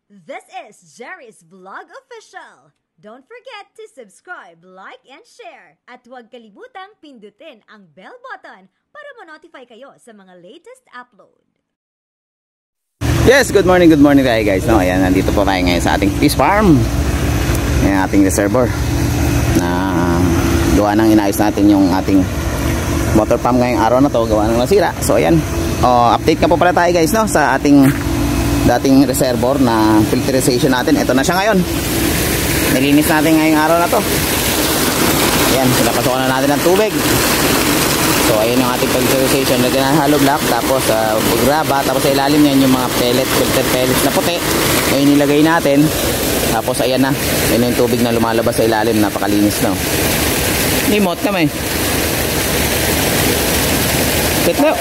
This is Jerry's Vlog Official. Don't forget to subscribe, like, and share. At huwag kalimutang pindutin ang bell button para ma-notify kayo sa mga latest upload. Yes, good morning tayo guys. No, ayan, nandito po tayo ngayon sa ating fish farm. Ayan, ating reservoir. Na gawa nang inayos natin yung ating water pump ngayong araw na to, gawa nang nasira. So ayan, update ka po pala tayo guys, no, sa ating dating reservoir na filtration natin. Ito na siya ngayon. Nilinis natin ngayong araw na to. Ayan, pinapasokan na natin ng tubig. So ayun yung ating filtration. Lagyan ng hollow block, tapos graba, tapos sa ilalim niyan yung mga pellet, filter pellets na puti. Ayun nilagay natin. Tapos ayan na, ayun yung tubig na lumalabas sa ilalim. Napakalinis na. Limot kami. Pitlo.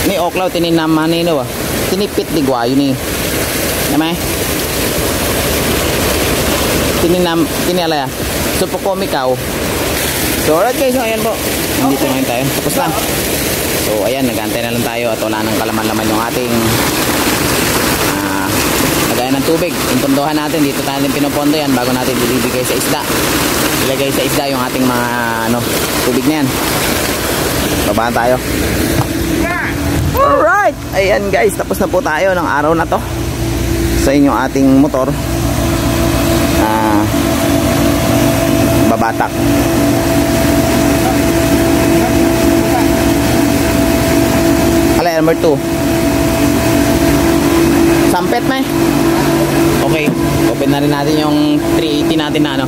Ni oklaw tininama nino tinipit di guayo ni namay tinala ya supo ko mikaw. So alright guys, so ayan po, nandito ngayon tayo, tapos lang. So ayan, nag-aantay na lang tayo at wala nang kalaman-laman yung ating lagayan ng tubig. Impondohan natin, dito natin pinopondo yan bago natin ibibigay sa isda. Ilagay sa isda yung ating mga tubig na yan. Babaan tayo. Alright, ayan guys, tapos na po tayo ng araw na to sa inyong ating motor. Babatak. Alay, number 2. Sampet may. Okay, open na rin natin yung 380 natin na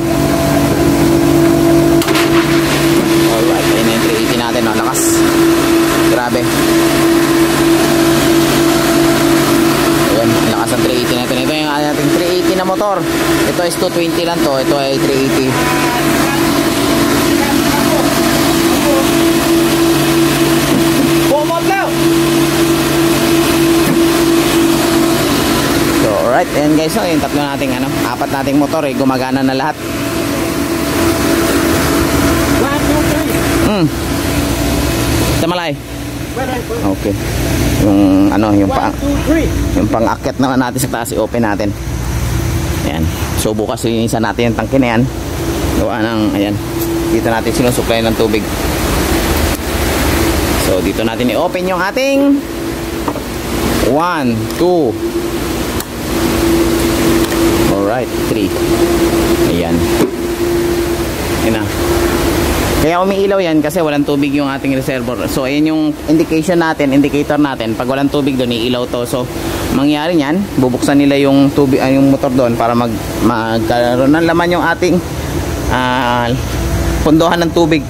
Alright, ayun na yung 380 natin, lakas. Grabe. Ayan, lakas ng 380 natin. Ito yung ating 380 na motor. Ito is 220 lang to. Ito ay 380. Bumot now! So, alright. Ayan guys, yung tatlo nating apat nating motor gumagana na lahat. 1, 2, 3. Tamalay. Okay. Yung pang-akyat naman natin sa taas, i-open natin. Ayan. So bukas linisan natin yung tangke na yan. Gawa ng, ayan, dito natin sinusupply ng tubig. So dito natin i-open yung ating 1, 2. Alright, 3. Ayan. Ayan na. Kaya umiilaw yan kasi walang tubig yung ating reservoir. So ayan yung indicator natin. Pag walang tubig doon, iilaw to. So mangyari niyan, bubuksan nila yung tubig, yung motor doon para magkaroon ng laman yung ating pondohan ng tubig.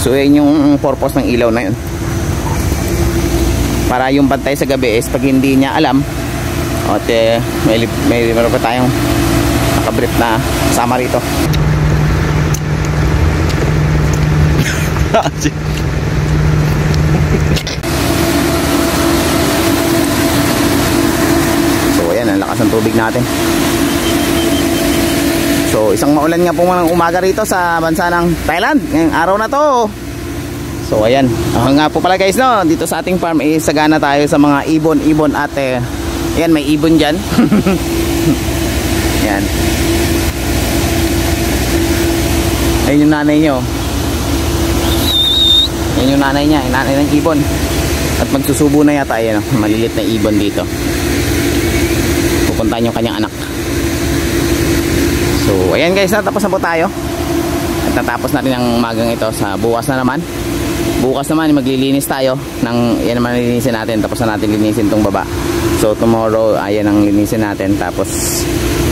So ayan yung purpose ng ilaw na yun. Para yung bantay sa gabi is pag hindi niya alam, at meron pa tayong nakabrief na kasama rito. So ayan, ang lakas ng tubig natin. So isang maulan nga po ng umaga rito sa bansa ng Thailand ngayong araw na to. So ayan, nga po pala guys, no, dito sa ating farm sagana tayo sa mga ibon at ayan, may ibon dyan. Ayan. Ayun yung nanay nyo. Yan yung nanay niya, yung nanay ng ibon. At magsusubo na yata, ayan, malilit na ibon dito. Pupuntahan yung kanyang anak. So ayan guys, natapos na po tayo. At natapos natin ang magang ito sa bukas na naman. Bukas naman maglilinis tayo ng, yan naman linisin natin. Tapos na natin linisin tong baba. So tomorrow, ayan ang linisin natin. Tapos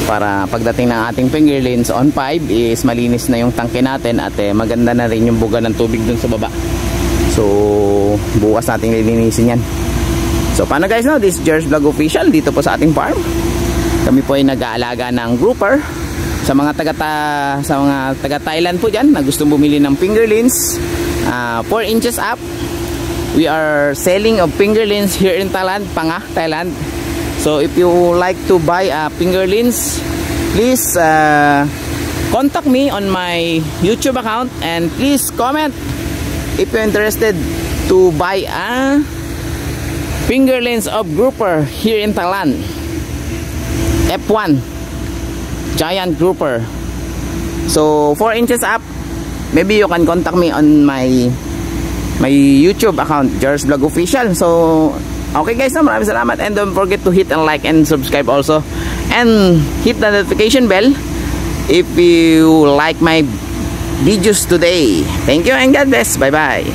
para pagdating ng ating fingerlings on 5 is malinis na yung tangke natin. At maganda na rin yung buga ng tubig dun sa baba. So bukas nating lilinisin yan. So paano guys, no? This is Jerry's Vlog Official dito po sa ating farm. Kami po ay nag-aalaga ng grouper sa mga taga Thailand po dyan na gustong bumili ng fingerlings 4 inches up. We are selling of fingerlings here in Thailand, Panga, Thailand. So if you like to buy fingerlings, please contact me on my YouTube account and please comment if you're interested to buy a fingerlings of grouper here in Thailand. F1 giant grouper. So 4 inches up. Maybe you can contact me on my YouTube account, Jar's Vlog Official. So okay guys, maraming salamat, and don't forget to hit and like and subscribe also, and hit the notification bell if you like my videos today. Thank you and God bless. Bye bye.